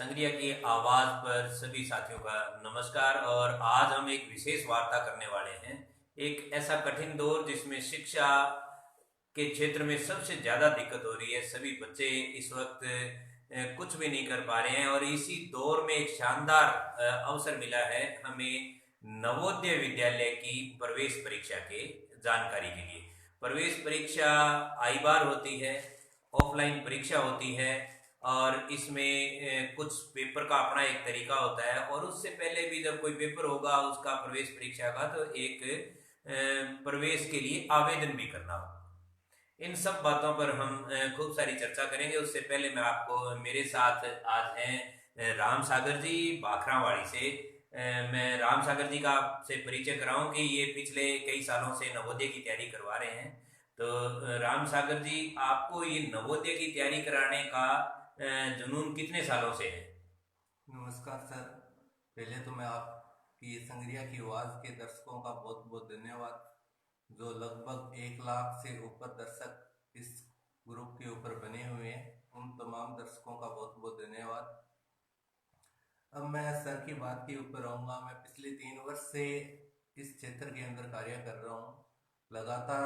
संग्रिया की आवाज पर सभी साथियों का नमस्कार। और आज हम एक विशेष वार्ता करने वाले हैं। एक ऐसा कठिन दौर जिसमें शिक्षा के क्षेत्र में सबसे ज़्यादा दिक्कत हो रही है। सभी बच्चे इस वक्त कुछ भी नहीं कर पा रहे हैं और इसी दौर में एक शानदार अवसर मिला है हमें नवोदय विद्यालय की प्रवेश परीक्षा के जानकारी के लिए। प्रवेश परीक्षा आई बार होती है, ऑफलाइन परीक्षा होती है और इसमें कुछ पेपर का अपना एक तरीका होता है और उससे पहले भी जब कोई पेपर होगा उसका प्रवेश परीक्षा का तो एक प्रवेश के लिए आवेदन भी करना होगा। इन सब बातों पर हम खूब सारी चर्चा करेंगे। उससे पहले मैं आपको मेरे साथ आज हैं राम सागर जी बाखरावाड़ी से। मैं राम सागर जी का आपसे परिचय कराऊं कि ये पिछले कई सालों से नवोदय की तैयारी करवा रहे हैं। तो राम सागर जी, आपको ये नवोदय की तैयारी कराने का जुनून कितने सालों से है? नमस्कार सर। पहले तो मैं आपकी संग्रिया की आवाज़ के दर्शकों का बहुत बहुत धन्यवाद। जो लगभग 1 लाख से ऊपर दर्शक इस ग्रुप के ऊपर बने हुए हैं, उन तमाम दर्शकों का बहुत बहुत धन्यवाद। अब मैं सर की बात के ऊपर आऊँगा। मैं पिछले 3 वर्ष से इस क्षेत्र के अंदर कार्य कर रहा हूँ। लगातार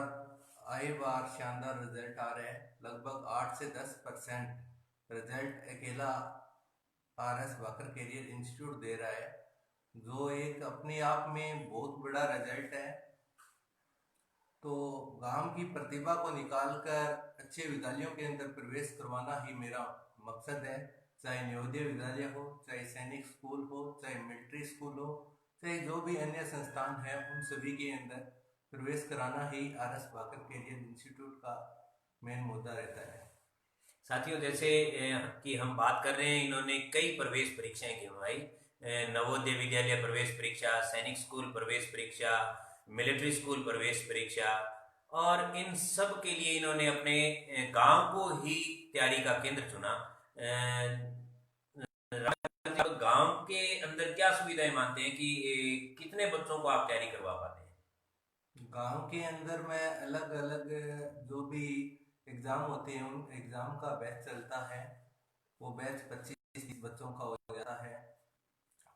आए बार शानदार रिजल्ट आ रहे हैं। लगभग 8 से 10% रिजल्ट अकेला RS वाकर कैरियर इंस्टीट्यूट दे रहा है, जो एक अपने आप में बहुत बड़ा रिजल्ट है। तो गांव की प्रतिभा को निकालकर अच्छे विद्यालयों के अंदर प्रवेश करवाना ही मेरा मकसद है। चाहे नवोदय विद्यालय हो, चाहे सैनिक स्कूल हो, चाहे मिलिट्री स्कूल हो, चाहे जो भी अन्य संस्थान है, उन सभी के अंदर प्रवेश कराना ही RS वाकर कैरियर इंस्टीट्यूट का मेन मुद्दा रहता है। साथियों, जैसे कि हम बात कर रहे हैं, इन्होंने कई प्रवेश परीक्षाएं करवाई। नवोदय विद्यालय प्रवेश परीक्षा, सैनिक स्कूल प्रवेश परीक्षा, मिलिट्री स्कूल प्रवेश परीक्षा, और इन सब के लिए इन्होंने अपने गांव को ही तैयारी का केंद्र चुना। गांव के अंदर क्या सुविधाएं मानते हैं कि कितने बच्चों को आप तैयारी करवा पाते हैं? गांव के अंदर मैं अलग अलग जो भी एग्ज़ाम होते हैं, उन एग्ज़ाम का बैच चलता है। वो बैच 25-30 बच्चों का हो जाता है।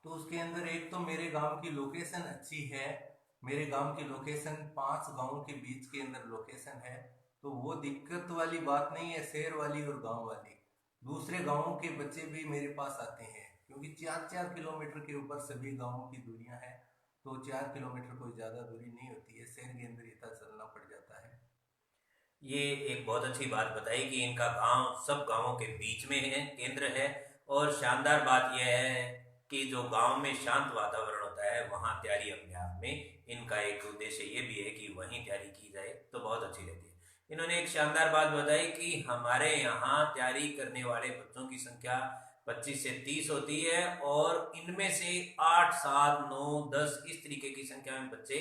तो उसके अंदर एक तो मेरे गांव की लोकेशन अच्छी है। मेरे गांव की लोकेशन 5 गांवों के बीच के अंदर लोकेशन है। तो वो दिक्कत वाली बात नहीं है, शहर वाली और गांव वाली। दूसरे गांवों के बच्चे भी मेरे पास आते हैं, क्योंकि 4-4 किलोमीटर के ऊपर सभी गांवों की दूरियां हैं। तो 4 किलोमीटर कोई ज़्यादा दूरी नहीं होती है, शहर के अंदर इतना चलना पड़ जाता है। ये एक बहुत अच्छी बात बताई कि इनका गांव सब गांवों के बीच में है, केंद्र है। और शानदार बात यह है कि जो गांव में शांत वातावरण होता है वहाँ तैयारी अपने आप में इनका एक उद्देश्य ये भी है कि वहीं तैयारी की जाए तो बहुत अच्छी रहती है। इन्होंने एक शानदार बात बताई कि हमारे यहाँ तैयारी करने वाले बच्चों की संख्या 25 से 30 होती है और इनमें से 8, 7, 9, 10 इस तरीके की संख्या में बच्चे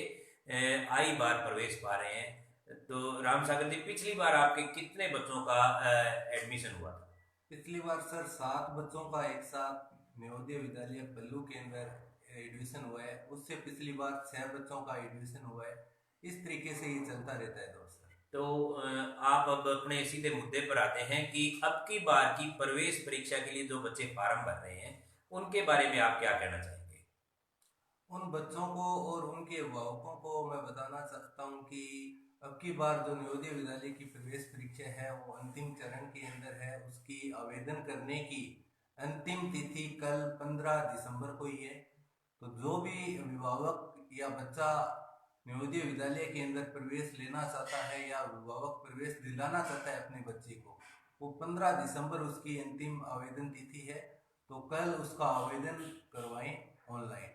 आई बार प्रवेश पा रहे हैं। तो राम सागर जी, पिछली बार आपके कितने बच्चों का एडमिशन हुआ था? पिछली बार सर 7 बच्चों का एक साथ नवोदय विद्यालय पल्लू के अंदर एडमिशन हुआ है। उससे पिछली बार 6 बच्चों का एडमिशन हुआ है। इस तरीके से ये चलता रहता है दौर सर। तो आप अब अपने सीधे मुद्दे पर आते हैं कि अब की बार की प्रवेश परीक्षा के लिए जो बच्चे फार्म भर रहे हैं उनके बारे में आप क्या कहना चाहेंगे? उन बच्चों को और उनके अभिभावकों को मैं बताना चाहता हूँ कि अब की बार जो नवोदय विद्यालय की प्रवेश परीक्षा है, वो अंतिम चरण के अंदर है। उसकी आवेदन करने की अंतिम तिथि कल 15 दिसंबर को ही है। तो जो भी अभिभावक या बच्चा नवोदय विद्यालय के अंदर प्रवेश लेना चाहता है या अभिभावक प्रवेश दिलाना चाहता है अपने बच्चे को, वो 15 दिसंबर उसकी अंतिम आवेदन तिथि है। तो कल उसका आवेदन करवाएं ऑनलाइन।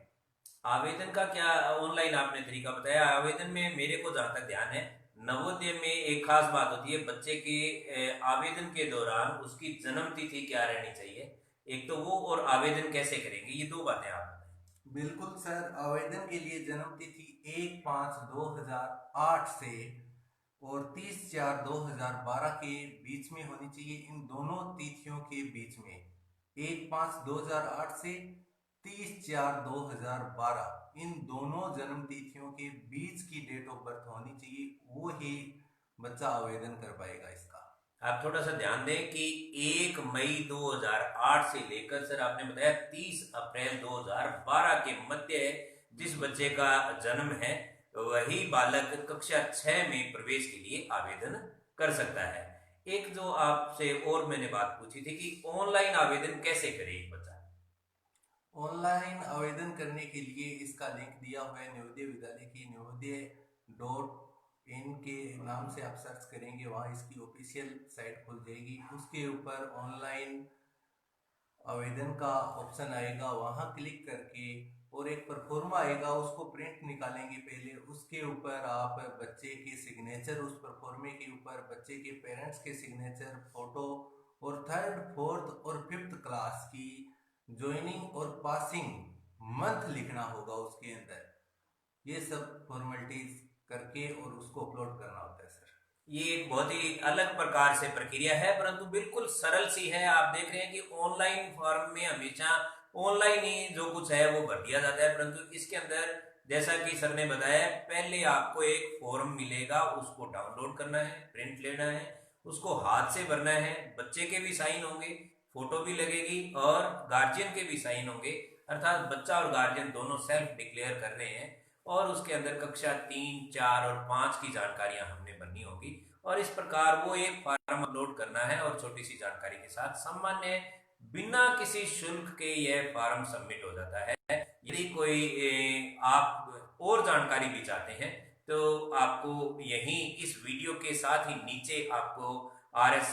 आवेदन का क्या ऑनलाइन आपने तरीका बताया? आवेदन में मेरे को जहाँ तक ध्यान है, नवोदय में एक खास बात होती है, बच्चे के आवेदन के दौरान उसकी जन्म तिथि क्या रहनी चाहिए, एक तो वो, और आवेदन कैसे करेंगे, ये दो बातें आप बताएं। बिल्कुल सर। आवेदन के लिए जन्म तिथि 1/5/2008 से और 30/4/2012 के बीच में होनी चाहिए। इन दोनों तिथियों के बीच में 1/5/2008 से 30/4/2012, इन दोनों जन्म तिथियों के बीच की डेट ऑफ बर्थ होनी चाहिए। वो ही बच्चा आवेदन कर पाएगा इसका। आप थोड़ा सा ध्यान दें कि 1 मई 2008 से लेकर सर आपने बताया 30 अप्रैल 2012 के मध्य जिस बच्चे का जन्म है वही बालक कक्षा 6 में प्रवेश के लिए आवेदन कर सकता है। एक जो आपसे और मैंने बात पूछी थी कि ऑनलाइन आवेदन कैसे करे एक बच्चा। ऑनलाइन आवेदन करने के लिए इसका लिंक दिया हुआ है नवोदय विद्यालय की नवोदय.in के नाम से आप सर्च करेंगे, वहाँ इसकी ऑफिशियल साइट खुल जाएगी। उसके ऊपर ऑनलाइन आवेदन का ऑप्शन आएगा, वहाँ क्लिक करके और एक परफॉर्मा आएगा, उसको प्रिंट निकालेंगे पहले। उसके ऊपर आप बच्चे के सिग्नेचर, उस परफॉर्मे के ऊपर बच्चे के पेरेंट्स के सिग्नेचर, फोटो और 3rd, 4th और 5th क्लास की ज्वाइनिंग और पासिंग मंथ लिखना होगा उसके अंदर। ये सब फॉर्मेलिटीज करके और उसको अपलोड करना होता है सर। ये एक बहुत ही अलग प्रकार से प्रक्रिया है परंतु बिल्कुल सरल सी है। आप देख रहे हैं कि ऑनलाइन फॉर्म में हमेशा ऑनलाइन ही जो कुछ है वो भर दिया जाता है, परंतु इसके अंदर जैसा कि सर ने बताया पहले आपको एक फॉर्म मिलेगा, उसको डाउनलोड करना है, प्रिंट लेना है, उसको हाथ से भरना है, बच्चे के भी साइन होंगे, फोटो भी लगेगी और गार्जियन के भी साइन होंगे, अर्थात बच्चा और गार्जियन दोनों सेल्फ डिक्लेयर कर रहे हैं। और उसके अंदर कक्षा 3, 4 और 5 की जानकारियां हमने भरनी होगी और इस प्रकार वो एक फॉर्म अपलोड करना है और छोटी सी जानकारी के साथ सामान्य बिना किसी शुल्क के यह फॉर्म सबमिट हो जाता है। यदि कोई आप और जानकारी भी चाहते हैं तो आपको यहीं इस वीडियो के साथ ही नीचे आपको RS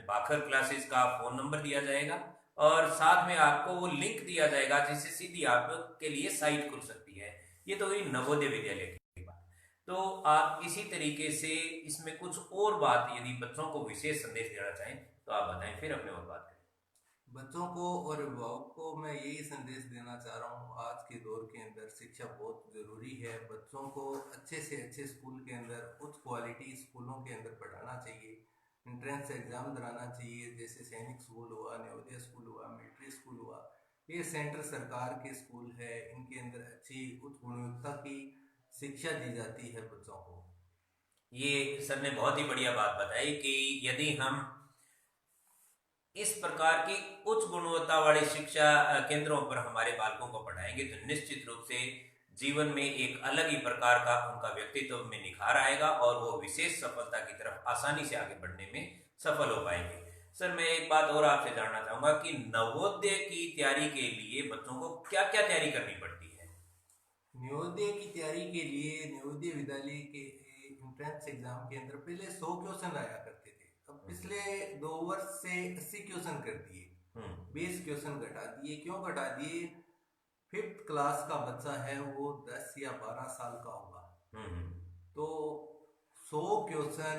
बाखर क्लासेस का फोन नंबर दिया जाएगा और साथ में आपको वो लिंक दिया जाएगा जिससे सीधी आपके लिए साइट खुल सकती है। ये तो हुई नवोदय विद्यालय की बात। तो आप इसी तरीके से इसमें कुछ और बात यदि बच्चों को विशेष संदेश देना चाहें तो आप बताएं, फिर अपने और बात करें। बच्चों को और अभिभावक को मैं यही संदेश देना चाह रहा हूँ, आज के दौर के अंदर शिक्षा बहुत ज़रूरी है। बच्चों को अच्छे से अच्छे स्कूल के अंदर, उच्च क्वालिटी स्कूलों के अंदर पढ़ाना चाहिए। एंट्रेंस एग्ज़ाम कराना चाहिए, जैसे सैनिक स्कूल हुआ, नवोदय स्कूल हुआ, मिलिट्री स्कूल हुआ। ये सेंटर सरकार के स्कूल है, इनके अंदर अच्छी उच्च गुणवत्ता की शिक्षा दी जाती है बच्चों को। ये सर ने बहुत ही बढ़िया बात बताई कि यदि हम इस प्रकार की उच्च गुणवत्ता वाली शिक्षा केंद्रों पर हमारे बालकों को पढ़ाएंगे तो निश्चित रूप से जीवन में एक अलग ही प्रकार का उनका व्यक्तित्व में निखार आएगा और वो विशेष सफलता की तरफ आसानी से आगे बढ़ने में सफल हो पाएंगे। सर मैं एक बात और आपसे जानना चाहूंगा कि नवोदय की तैयारी के लिए बच्चों को क्या क्या तैयारी करनी पड़ती है। नवोदय की तैयारी के लिए नवोदय विद्यालय के एंट्रेंस एग्जाम के अंदर पहले 100 क्वेश्चन आया करते थे, अब पिछले 2 वर्ष से 80 क्वेश्चन कर दिए, 20 क्वेश्चन घटा दिए। क्यों घटा दिए? 5th क्लास का बच्चा है वो 10 या 12 साल का होगा, तो 100 क्वेश्चन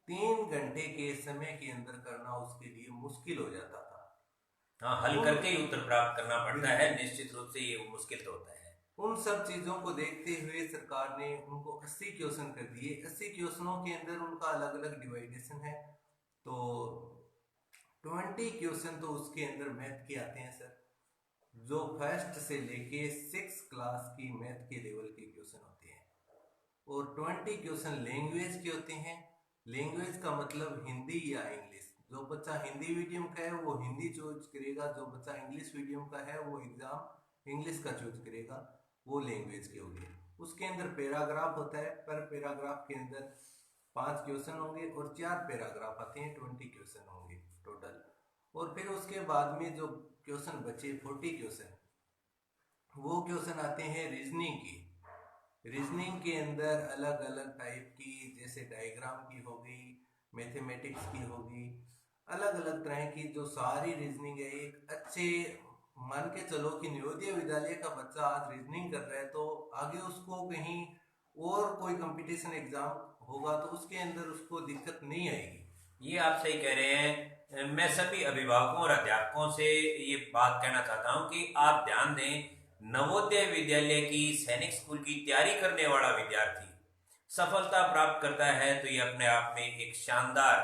3 घंटे के समय के अंदर करना उसके लिए मुश्किल हो जाता था। हाँ, हल करके ही उत्तर प्राप्त करना पड़ता है, निश्चित रूप से ये मुश्किल तो होता है। उन सब चीजों को देखते हुए सरकार ने उनको 80 क्वेश्चन कर दिए। 80 क्वेश्चनों के अंदर उनका अलग अलग डिवाइडेशन है, तो 20 क्वेश्चन तो उसके अंदर मैथ के आते हैं सर, जो 1st से लेके 6th क्लास की मैथ के लेवल के क्वेश्चन होते हैं। और 20 क्वेश्चन लैंग्वेज के होते हैं। लैंग्वेज का मतलब हिंदी या इंग्लिश। जो बच्चा हिंदी मीडियम का है वो हिंदी चूज करेगा, जो बच्चा इंग्लिश मीडियम का है वो एग्जाम इंग्लिश का चूज करेगा, वो लैंग्वेज के हो गए। उसके अंदर पैराग्राफ होता है, पर पैराग्राफ के अंदर 5 क्वेश्चन होंगे और 4 पैराग्राफ आते हैं, 20 क्वेश्चन होंगे टोटल। और फिर उसके बाद में जो क्वेश्चन बचे 40 क्वेश्चन, वो क्वेश्चन आते हैं रीजनिंग की। रीजनिंग के अंदर अलग अलग टाइप की, जैसे डायग्राम की हो गई, मैथमेटिक्स की हो गई, अलग अलग तरह की जो सारी रीजनिंग है। एक अच्छे मान के चलो कि नवोदय विद्यालय का बच्चा आज रीजनिंग कर रहा है, तो आगे उसको कहीं और कोई कंपटीशन एग्जाम होगा तो उसके अंदर उसको दिक्कत नहीं आएगी। ये आप सही कह रहे हैं। मैं सभी अभिभावकों और अध्यापकों से ये बात कहना चाहता हूँ कि आप ध्यान दें, नवोदय विद्यालय की सैनिक स्कूल की तैयारी करने वाला विद्यार्थी सफलता प्राप्त करता है तो ये अपने आप में एक शानदार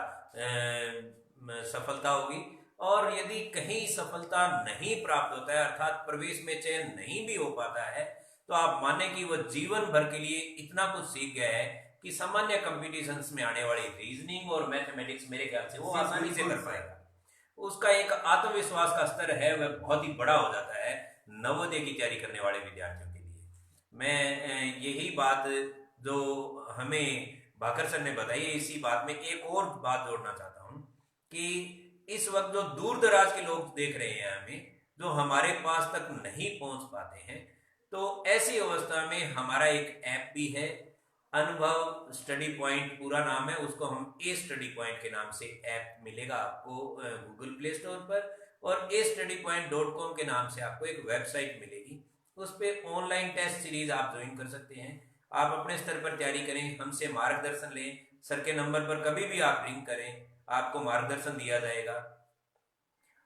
सफलता होगी। और यदि कहीं सफलता नहीं प्राप्त होता है, अर्थात प्रवेश में चयन नहीं भी हो पाता है, तो आप माने कि वह जीवन भर के लिए इतना कुछ सीख गया है कि सामान्य कंपटीशंस में आने वाली रीजनिंग और मैथमेटिक्स मेरे ख्याल से वो आसानी से कर पाएगा। उसका एक आत्मविश्वास का स्तर है वह बहुत ही बड़ा हो जाता है नवोदय की तैयारी करने वाले विद्यार्थियों के लिए। मैं यही बात जो हमें भाकर सर ने बताई है, इसी बात में एक और बात जोड़ना चाहता हूँ कि इस वक्त जो दूर दराज के लोग देख रहे हैं हमें, जो हमारे पास तक नहीं पहुंच पाते हैं, तो ऐसी अवस्था में हमारा एक ऐप भी है, अनुभव स्टडी पॉइंट पूरा नाम है, उसको हम ए स्टडी पॉइंट के नाम से ऐप मिलेगा आपको गूगल प्ले स्टोर पर, और astudypoint.com के नाम से आपको एक वेबसाइट मिलेगी। उस पर ऑनलाइन टेस्ट सीरीज आप ज्वाइन कर सकते हैं। आप अपने स्तर पर तैयारी करें, हमसे मार्गदर्शन लें, सर के नंबर पर कभी भी आप रिंग करें, आपको मार्गदर्शन दिया जाएगा।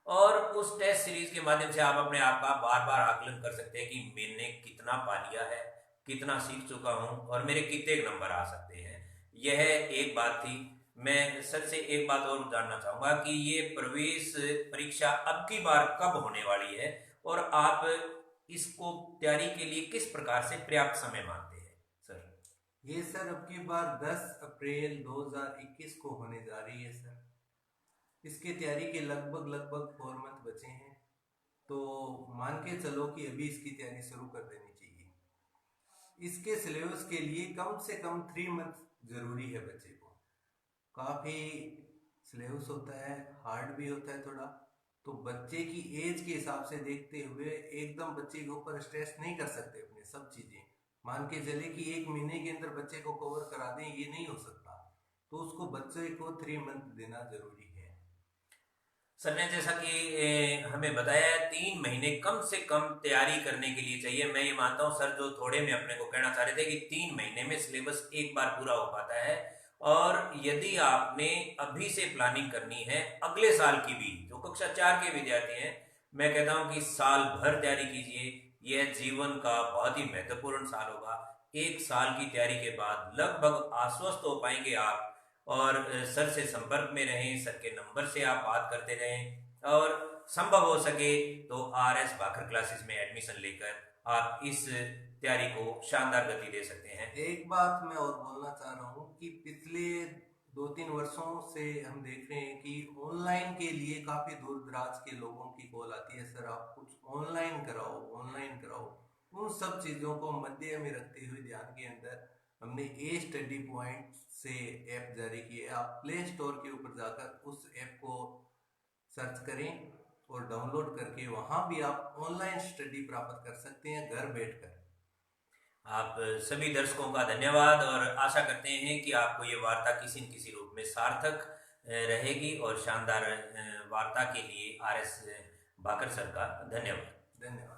और उस टेस्ट सीरीज के माध्यम से आप अपने आप का बार बार आकलन कर सकते हैं कि मैंने कितना पा लिया है, कितना सीख चुका हूं और मेरे कितने नंबर आ सकते हैं। यह एक बात थी। मैं सर से एक बात और जानना चाहूंगा कि ये प्रवेश परीक्षा अब की बार कब होने वाली है और आप इसको तैयारी के लिए किस प्रकार से पर्याप्त समय मानते हैं सर? ये सर अब की बार 10 अप्रैल 2021 को होने जा रही है सर। इसकी तैयारी के लगभग 4 मंथ बचे हैं, तो मान के चलो कि अभी इसकी तैयारी शुरू कर देनी चाहिए। इसके सिलेबस के लिए कम से कम 3 मंथ जरूरी है बच्चे को। काफ़ी सिलेबस होता है, हार्ड भी होता है थोड़ा, तो बच्चे की एज के हिसाब से देखते हुए एकदम बच्चे के ऊपर स्ट्रेस नहीं कर सकते अपने सब चीज़ें। मान के चले कि 1 महीने के अंदर बच्चे को कवर करा दें, ये नहीं हो सकता, तो उसको बच्चे को 3 मंथ देना जरूरी है। सर ने जैसा कि हमें बताया है 3 महीने कम से कम तैयारी करने के लिए चाहिए। मैं ये मानता हूँ सर जो थोड़े में अपने को कहना चाह रहे थे कि 3 महीने में सिलेबस एक बार पूरा हो पाता है। और यदि आपने अभी से प्लानिंग करनी है अगले साल की भी, जो कक्षा 4 के विद्यार्थी हैं, मैं कहता हूँ कि साल भर तैयारी कीजिए। यह जीवन का बहुत ही महत्वपूर्ण साल होगा। 1 साल की तैयारी के बाद लगभग आश्वस्त हो पाएंगे आप, और सर से संपर्क में रहें, सर के नंबर से आप बात करते रहें, और संभव हो सके तो RS भाकर क्लासेस में एडमिशन लेकर आप इस तैयारी को शानदार गति दे सकते हैं। एक बात मैं और बोलना चाह रहा हूँ कि पिछले 2-3 वर्षों से हम देख रहे हैं कि ऑनलाइन के लिए काफ़ी दूर दराज के लोगों की कॉल आती है, सर आप कुछ ऑनलाइन कराओ, ऑनलाइन कराओ। उन सब चीज़ों को मध्य में रखते हुए ध्यान के अंदर हमने ए स्टडी पॉइंट से ऐप जारी की है। आप प्ले स्टोर के ऊपर जाकर उस ऐप को सर्च करें और डाउनलोड करके वहाँ भी आप ऑनलाइन स्टडी प्राप्त कर सकते हैं घर बैठकर। आप सभी दर्शकों का धन्यवाद, और आशा करते हैं कि आपको ये वार्ता किसी न किसी रूप में सार्थक रहेगी, और शानदार वार्ता के लिए RS भाकर सर का धन्यवाद। धन्यवाद।